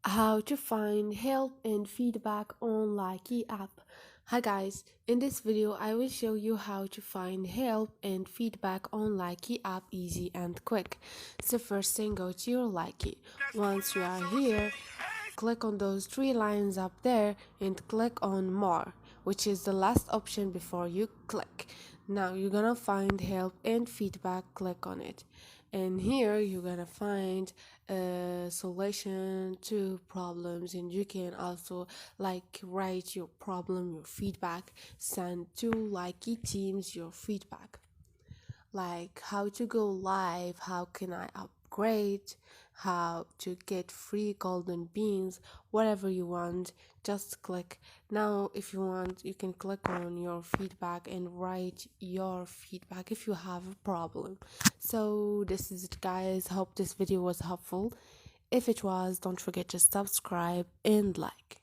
How to find help and feedback on Likee app. Hi guys, in this video I will show you how to find help and feedback on Likee app easy and quick. So first thing, go to your Likee. Once you are here, click on those three lines up there and click on more, which is the last option before you click. Now you're gonna find help and feedback, click on it, and here you're gonna find a solution to problems, and you can also write your problem, your feedback, send to Likee teams your feedback, like how to go live, how can I upgrade, how to get free golden beans, whatever you want, just click. Now if you want, you can click on your feedback and write your feedback if you have a problem. So this is it guys, hope this video was helpful. If it was, don't forget to subscribe and like.